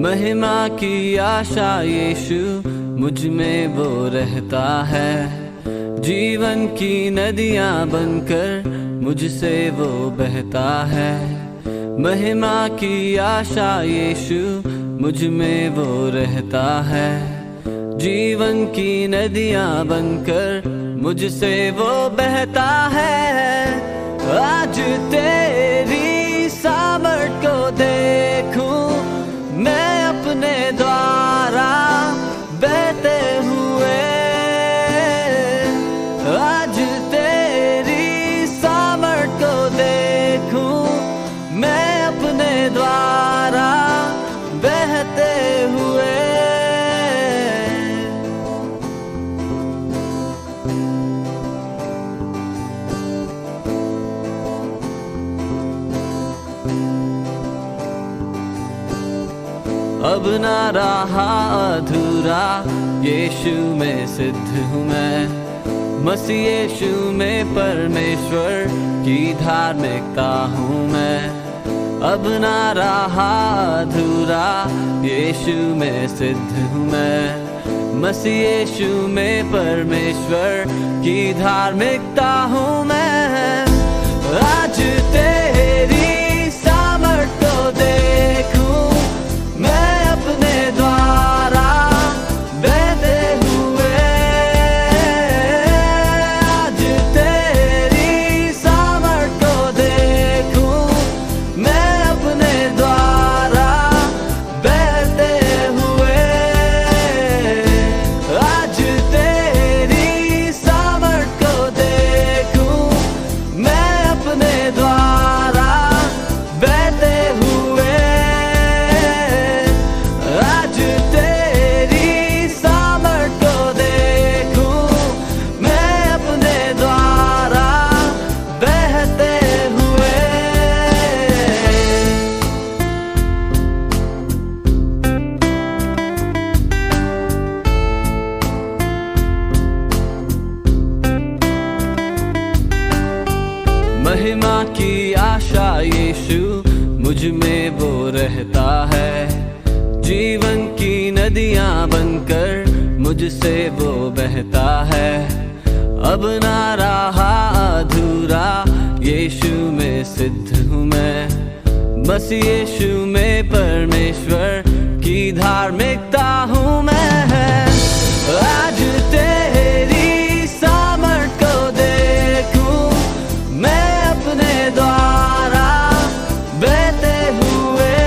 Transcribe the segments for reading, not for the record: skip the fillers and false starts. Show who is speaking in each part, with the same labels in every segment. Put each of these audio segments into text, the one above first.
Speaker 1: महिमा की आशा यीशु मुझ में वो रहता है। जीवन की नदियाँ बनकर मुझसे वो बहता है। महिमा की आशा यीशु मुझ में वो रहता है। जीवन की नदियाँ बनकर मुझसे वो बहता है। आज तेरी सामर्थ को देखूं मैं अपने द्वारा बहते हुए। आज तेरी सामर्थ को देखूं मैं अपने द्वारा बहते हुए। अब ना रहा अधूरा, यीशु में सिद्ध हूँ मैं। मसीह यीशु में परमेश्वर की धार्मिकता हूँ मैं। अब ना रहा अधूरा, यीशु में सिद्ध हूँ मैं। मसीह यीशु में परमेश्वर की धार्मिकता हूँ मैं। आज तेरी सामर्थ को देखूं मैं अपने द्वारा बहते हुए। आज तेरी सामर्थ को देखूं मैं अपने द्वारा बहते हुए। आज तेरी सामर्थ को देखूं मैं अपने द्वारा बहते हुए। आज तेरी सामर्थ को देखूं मैं अपने द्वारा बहते हुए। महिमा की आशा यीशु मुझ में वो रहता है। जीवन की नदियाँ बनकर मुझसे वो बहता है। अब ना रहा अधूरा, यीशु में सिद्ध हूँ मैं। मसीह यीशु में परमेश्वर की धार्मिकता हूँ मैं। आज तेरी सामर्थ को देखूं मैं अपने द्वारा बहते हुए।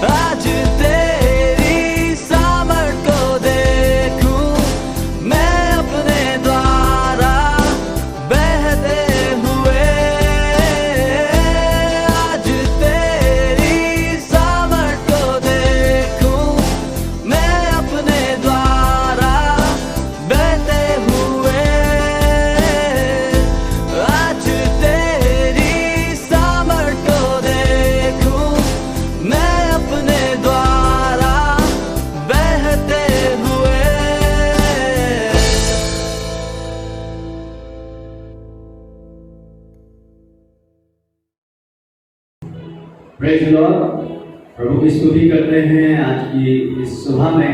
Speaker 1: आज तेरी सामर्थ को देखूं मैं अपने द्वारा बहते हुए। आज तेरी सामर्थ को देखूं मैं अपने द्वारा बहते हुए। आज तेरी सामर्थ को देखूं मैं अपने द्वारा बहते हुए।
Speaker 2: Praise the Lord. प्रभु की स्तुति करते हैं। आज की इस सुबह में,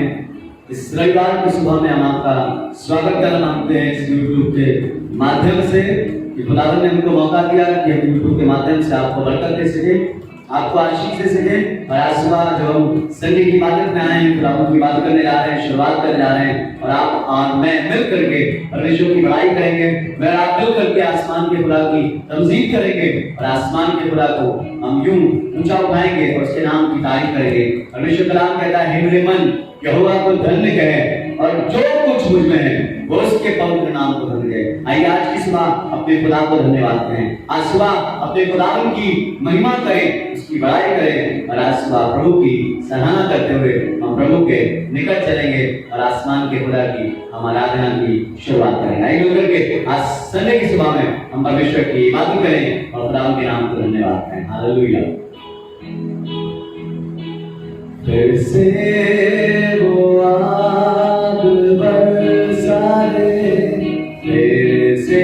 Speaker 2: इस रविवार की सुबह में हम आपका स्वागत करना मांगते हैं इस यूट्यूब के माध्यम से कि खुदावंद ने हमको मौका दिया कि हम यूट्यूब के माध्यम से आपको बरकत दे सके, आपको आशीष दे सके। और आज सुबह जब हम संडे की इबादत में आए हैं, खुदावंद की बात करने जा रहे हैं, शुरुआत करने जा रहे हैं और आप और मैं मिल करके परमेश्वर की बड़ाई करेंगे। मैं आप मिल करके आसमान के खुदा की तमजीद करेंगे और आसमान के खुदा को हम यूं ऊंचा उठाएंगे और उसके नाम की तारीफ करेंगे। परमेश्वर कलाम कहता है, हे मेरे मन यहोवा को धन्य कहे और जो कुछ मुझ में है वो उसके पवित्र नाम को धन्य कहे। आइए आज की सुबह अपने खुदा को धन्यवाद करें। आज सुबह अपने खुदावन की महिमा करें, उसकी बड़ाई करें और आज सुबह प्रभु की सराहना करते हुए हम प्रभु के निकट चलेंगे और आसमान के खुदा की हम आराधना की शुरुआत करेंगे। आइए मिलकर के आज संडे की सुबह में हम परमेश्वर की इबादत करें और खुदावन के नाम को धन्यवाद करें। हालेलुया। फिर से वो आग बरसा दे, फिर से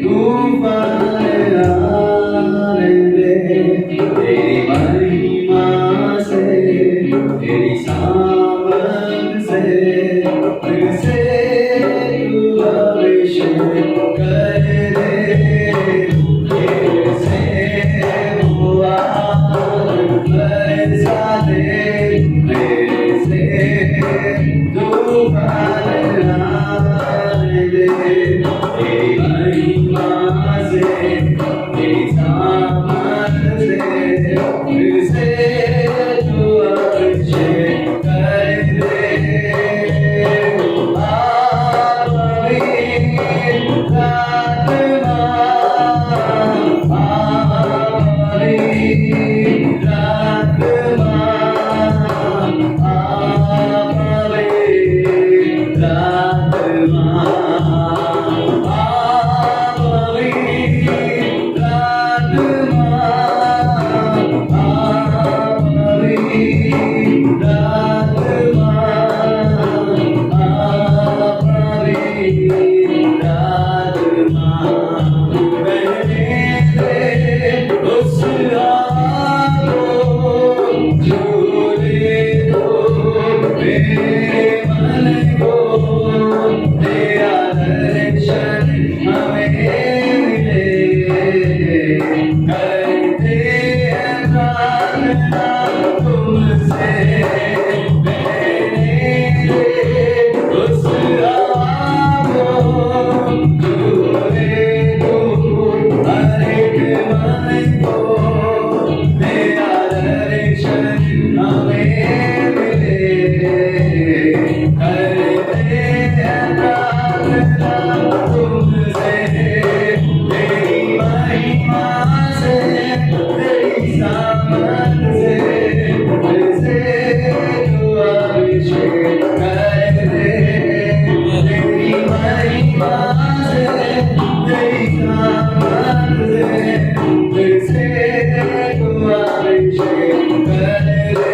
Speaker 2: तूफान आने दे, तेरी महिमा अभिषेक कर दे तेरी महिमा से तेरी सामर्थ से फिर से तू अभिषेक कर दे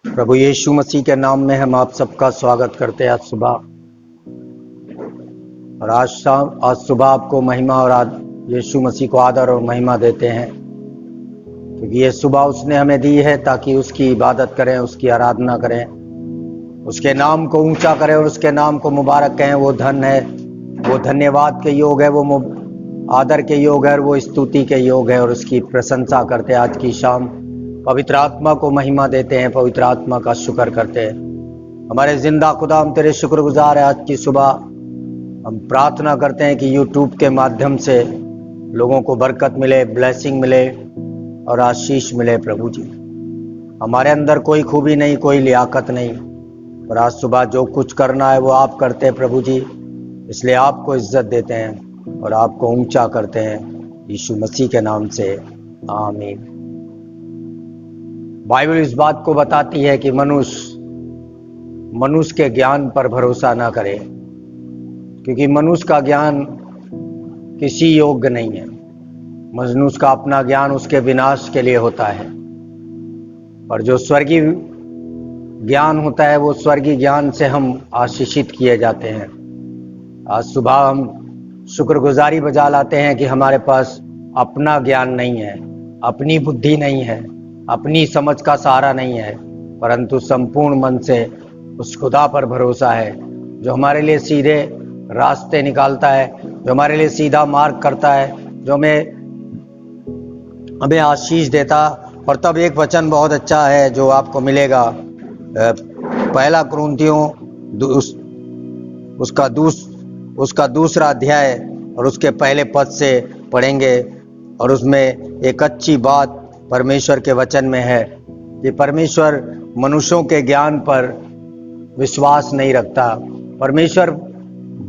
Speaker 3: प्रभु यीशु मसीह के नाम में हम आप सबका स्वागत करते हैं आज सुबह। और आज सुबह आपको महिमा और यीशु मसीह को आदर और महिमा देते हैं, क्योंकि ये सुबह उसने हमें दी है ताकि उसकी इबादत करें, उसकी आराधना करें, उसके नाम को ऊंचा करें और उसके नाम को मुबारक कहें। वो धन है, वो धन्यवाद के योग है, वो आदर के योग है और वो स्तुति के योग है, और उसकी प्रशंसा करते हैं। आज की शाम पवित्र आत्मा को महिमा देते हैं, पवित्र आत्मा का शुक्र करते हैं। हमारे जिंदा खुदा, हम तेरे शुक्रगुजार है। आज की सुबह हम प्रार्थना करते हैं कि यूट्यूब के माध्यम से लोगों को बरकत मिले, ब्लेसिंग मिले और आशीष मिले। प्रभु जी, हमारे अंदर कोई खूबी नहीं, कोई लियाकत नहीं, और आज सुबह जो कुछ करना है वो आप करते हैं प्रभु जी। इसलिए आपको इज्जत देते हैं और आपको ऊंचा करते हैं, यीशु मसीह के नाम से, आमीन। बाइबल इस बात को बताती है कि मनुष्य के ज्ञान पर भरोसा ना करे, क्योंकि मनुष्य का ज्ञान किसी योग्य नहीं है। मनुष्य का अपना ज्ञान उसके विनाश के लिए होता है, और जो स्वर्गीय ज्ञान होता है वो स्वर्गीय ज्ञान से हम आशीषित किए जाते हैं। आज सुबह हम शुक्रगुजारी बजा लाते हैं कि हमारे पास अपना ज्ञान नहीं है, अपनी बुद्धि नहीं है, अपनी समझ का सहारा नहीं है, परंतु संपूर्ण मन से उस खुदा पर भरोसा है जो हमारे लिए सीधे रास्ते निकालता है, जो हमारे लिए सीधा मार्ग करता है, जो हमें आशीष देता। और तब एक वचन बहुत अच्छा है जो आपको मिलेगा, पहला कुरिन्थियों उसका दूसरा अध्याय और उसके पहले पद से पढ़ेंगे। और उसमें एक अच्छी बात परमेश्वर के वचन में है कि परमेश्वर मनुष्यों के ज्ञान पर विश्वास नहीं रखता। परमेश्वर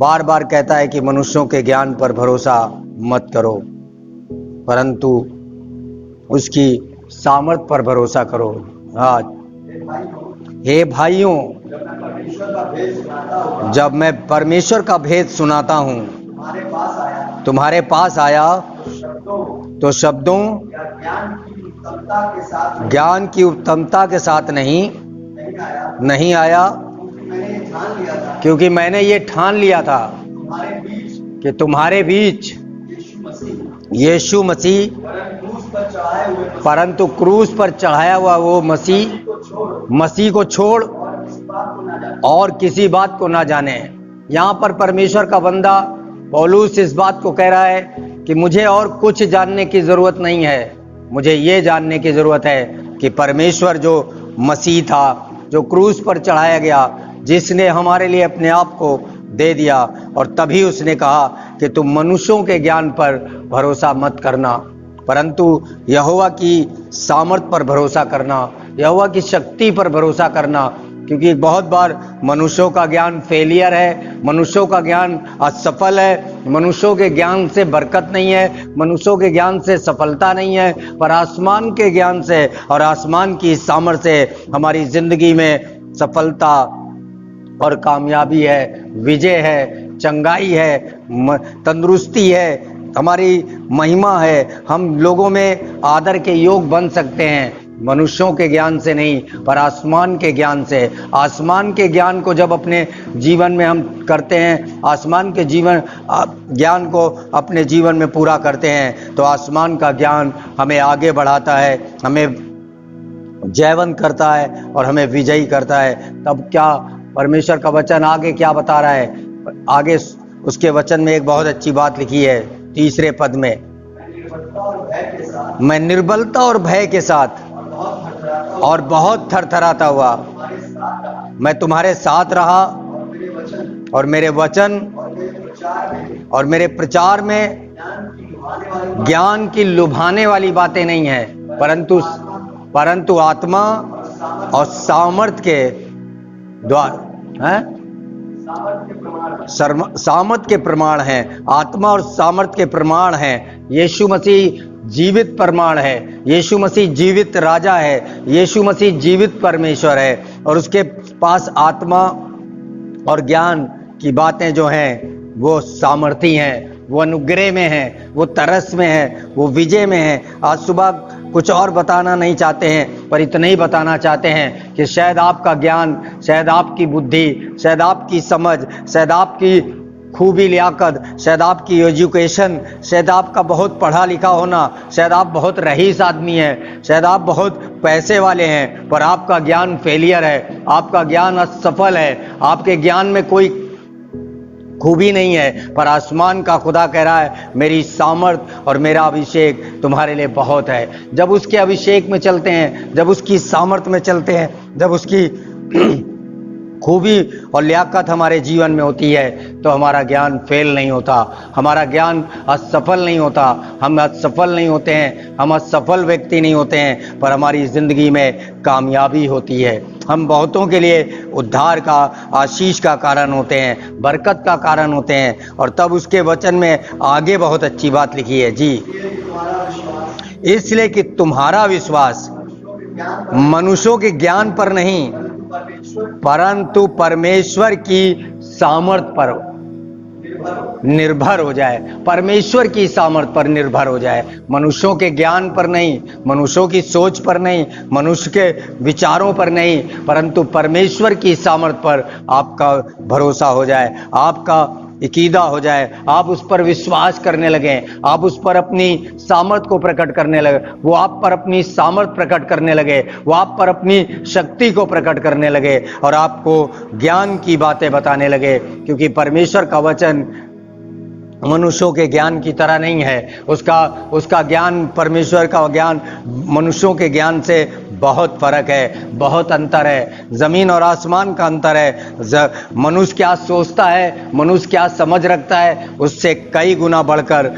Speaker 3: बार बार कहता है कि मनुष्यों के ज्ञान पर भरोसा मत करो, परंतु उसकी सामर्थ पर भरोसा करो। हाँ, हे भाइयों, जब मैं परमेश्वर का भेद सुनाता हूँ तुम्हारे पास आया तो शब्दों ज्ञान की उत्तमता के साथ नहीं आया, क्योंकि मैंने ये ठान लिया था कि तुम्हारे बीच यीशु मसीह, परंतु क्रूस पर चढ़ाया हुआ वो मसीह को छोड़ और किसी बात को ना जाने। यहाँ पर परमेश्वर का बंदा पौलुस इस बात को कह रहा है कि मुझे और कुछ जानने की जरूरत नहीं है, मुझे ये जानने की जरूरत है कि परमेश्वर जो मसीह था, जो क्रूस पर चढ़ाया गया, जिसने हमारे लिए अपने आप को दे दिया, और तभी उसने कहा कि तुम मनुष्यों के ज्ञान पर भरोसा मत करना, परंतु यहोवा की सामर्थ पर भरोसा करना, यहोवा की शक्ति पर भरोसा करना। क्योंकि बहुत बार मनुष्यों का ज्ञान फेलियर है, मनुष्यों का ज्ञान असफल है, मनुष्यों के ज्ञान से बरकत नहीं है, मनुष्यों के ज्ञान से सफलता नहीं है, पर आसमान के ज्ञान से और आसमान की सामर्थ से हमारी जिंदगी में सफलता और कामयाबी है, विजय है, चंगाई है, तंदुरुस्ती है, हमारी महिमा है। हम लोगों में आदर के योग बन सकते हैं, मनुष्यों के ज्ञान से नहीं, पर आसमान के ज्ञान से। आसमान के ज्ञान को जब अपने जीवन में हम करते हैं, आसमान के ज्ञान को अपने जीवन में पूरा करते हैं, तो आसमान का ज्ञान हमें आगे बढ़ाता है, हमें जयवंत करता है और हमें विजयी करता है। तब क्या परमेश्वर का वचन आगे क्या बता रहा है? आगे उसके वचन में एक बहुत अच्छी बात लिखी है, तीसरे पद में, मैं निर्बलता और भय के साथ और बहुत थरथराता हुआ मैं तुम्हारे साथ रहा, और मेरे वचन और मेरे प्रचार में ज्ञान की लुभाने वाली बातें नहीं है, परंतु आत्मा और सामर्थ के द्वार सामर्थ के प्रमाण हैं। आत्मा और सामर्थ के प्रमाण हैं। यीशु मसीह जीवित प्रमाण है, यीशु मसीह जीवित राजा है, यीशु मसीह जीवित परमेश्वर है, और उसके पास आत्मा और ज्ञान की बातें जो हैं वो सामर्थी हैं, वो अनुग्रह में हैं, वो तरस में है, वो विजय में है। आज सुबह कुछ और बताना नहीं चाहते हैं, पर इतना ही बताना चाहते हैं कि शायद आपका ज्ञान, शायद आपकी बुद्धि, शायद आपकी समझ, शायद आपकी खूबी लियाकत, शायद आपकी एजुकेशन, शायद आपका बहुत पढ़ा लिखा होना, शायद आप बहुत रईस आदमी हैं, शायद आप बहुत पैसे वाले हैं, पर आपका ज्ञान फेलियर है, आपका ज्ञान असफल है, आपके ज्ञान में कोई खूबी नहीं है। पर आसमान का खुदा कह रहा है, मेरी सामर्थ और मेरा अभिषेक तुम्हारे लिए बहुत है। जब उसके अभिषेक में चलते हैं, जब उसकी सामर्थ में चलते हैं, जब उसकी खूबी और लियाकत हमारे जीवन में होती है, तो हमारा ज्ञान फेल नहीं होता, हमारा ज्ञान असफल नहीं होता, हम असफल नहीं होते हैं, हम असफल व्यक्ति नहीं होते हैं, पर हमारी ज़िंदगी में कामयाबी होती है। हम बहुतों के लिए उद्धार का, आशीष का कारण होते हैं, बरकत का कारण होते हैं। और तब उसके वचन में आगे बहुत अच्छी बात लिखी है जी, इसलिए कि तुम्हारा विश्वास मनुष्यों के ज्ञान पर नहीं, परंतु परमेश्वर की सामर्थ पर निर्भर हो जाए, परमेश्वर की सामर्थ पर निर्भर हो जाए, मनुष्यों के ज्ञान पर नहीं, मनुष्यों की सोच पर नहीं, मनुष्य के विचारों पर नहीं, परंतु परमेश्वर की सामर्थ पर आपका भरोसा हो जाए, आपका इकीदा हो जाए, आप उस पर विश्वास करने लगें, आप उस पर अपनी सामर्थ को प्रकट करने लगे, वो आप पर अपनी सामर्थ प्रकट करने लगे, वो आप पर अपनी शक्ति को प्रकट करने लगे और आपको ज्ञान की बातें बताने लगे। क्योंकि परमेश्वर का वचन मनुष्यों के ज्ञान की तरह नहीं है। उसका ज्ञान, परमेश्वर का ज्ञान मनुष्यों के ज्ञान से बहुत फर्क है, बहुत अंतर है, जमीन और आसमान का अंतर है। मनुष्य क्या सोचता है, मनुष्य क्या समझ रखता है, उससे कई गुना बढ़कर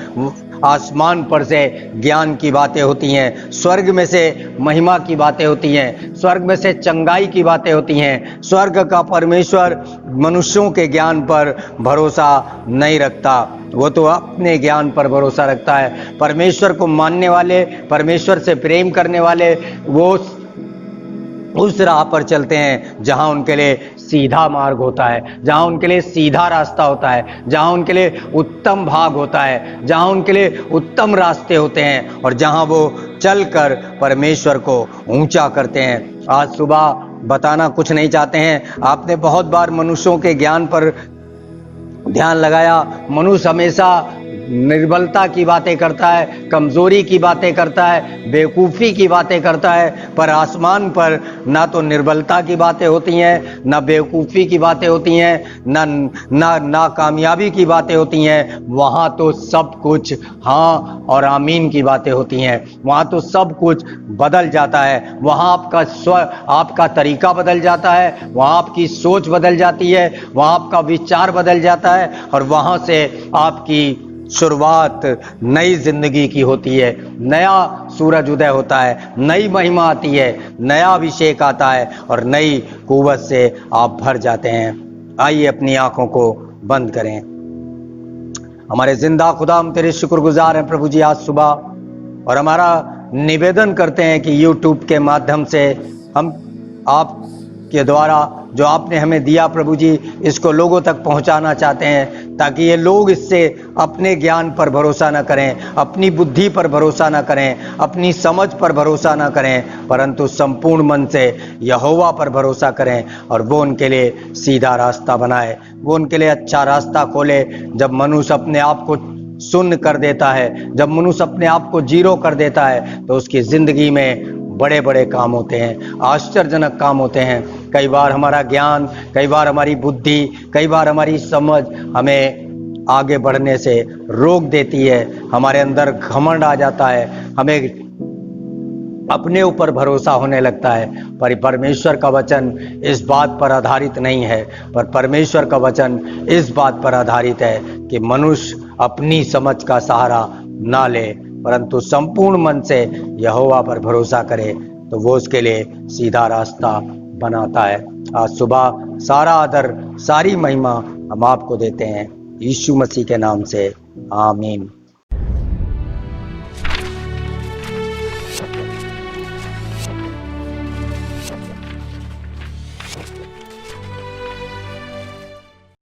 Speaker 3: आसमान पर से ज्ञान की बातें होती हैं, स्वर्ग में से महिमा की बातें होती हैं, स्वर्ग में से चंगाई की बातें होती हैं। स्वर्ग का परमेश्वर मनुष्यों के ज्ञान पर भरोसा नहीं रखता, वो तो अपने ज्ञान पर भरोसा रखता है। परमेश्वर को मानने वाले, परमेश्वर से प्रेम करने वाले, वो उस राह पर चलते हैं जहां उनके लिए सीधा मार्ग होता है, जहां उनके लिए सीधा रास्ता होता है, जहां उनके लिए उत्तम भाग होता है, जहां उनके लिए उत्तम रास्ते होते हैं और जहां वो चलकर परमेश्वर को ऊंचा करते हैं। आज सुबह बताना कुछ नहीं चाहते हैं, आपने बहुत बार मनुष्यों के ज्ञान पर ध्यान लगाया। मनुष्य हमेशा निर्बलता की बातें करता है, कमजोरी की बातें करता है, बेवकूफ़ी की बातें करता है, पर आसमान पर ना तो निर्बलता की बातें होती हैं, ना बेवकूफ़ी की बातें होती हैं, ना कामयाबी की बातें होती हैं। वहाँ तो सब कुछ हाँ और आमीन की बातें होती हैं। वहाँ तो सब कुछ बदल जाता है, वहाँ आपका तरीका बदल जाता है, वहाँ आपकी सोच बदल जाती है, वहाँ आपका विचार बदल जाता है और वहाँ से आपकी शुरुआत नई जिंदगी की होती है। नया सूरज उदय होता है, नई महिमा आती है, नया अभिषेक आता है और नई कुव्वत से आप भर जाते हैं। आइए अपनी आंखों को बंद करें। हमारे जिंदा खुदा, हम तेरे शुक्रगुजार हैं प्रभु जी आज सुबह, और हमारा निवेदन करते हैं कि YouTube के माध्यम से हम आपके द्वारा जो आपने हमें दिया प्रभु जी, इसको लोगों तक पहुंचाना चाहते हैं, ताकि ये लोग इससे अपने ज्ञान पर भरोसा न करें, अपनी बुद्धि पर भरोसा न करें, अपनी समझ पर भरोसा न करें, परंतु संपूर्ण मन से यहोवा पर भरोसा करें और वो उनके लिए सीधा रास्ता बनाए, वो उनके लिए अच्छा रास्ता खोले। जब मनुष्य अपने आप को शून्य कर देता है, जब मनुष्य अपने आप को जीरो कर देता है, तो उसकी जिंदगी में बड़े बड़े काम होते हैं, आश्चर्यजनक काम होते हैं। कई बार हमारा ज्ञान, कई बार हमारी बुद्धि, कई बार हमारी समझ हमें आगे बढ़ने से रोक देती है, हमारे अंदर घमंड आ जाता है, हमें अपने ऊपर भरोसा होने लगता है। पर परमेश्वर का वचन इस बात पर आधारित नहीं है, पर परमेश्वर का वचन इस बात पर आधारित है कि मनुष्य अपनी समझ का सहारा ना ले, परंतु संपूर्ण मन से यहोवा पर भरोसा करे, तो वो उसके लिए सीधा रास्ता बनाता है। आज सुबह सारा आदर, सारी महिमा हम आपको देते हैं, यीशु मसीह के नाम से, आमीन।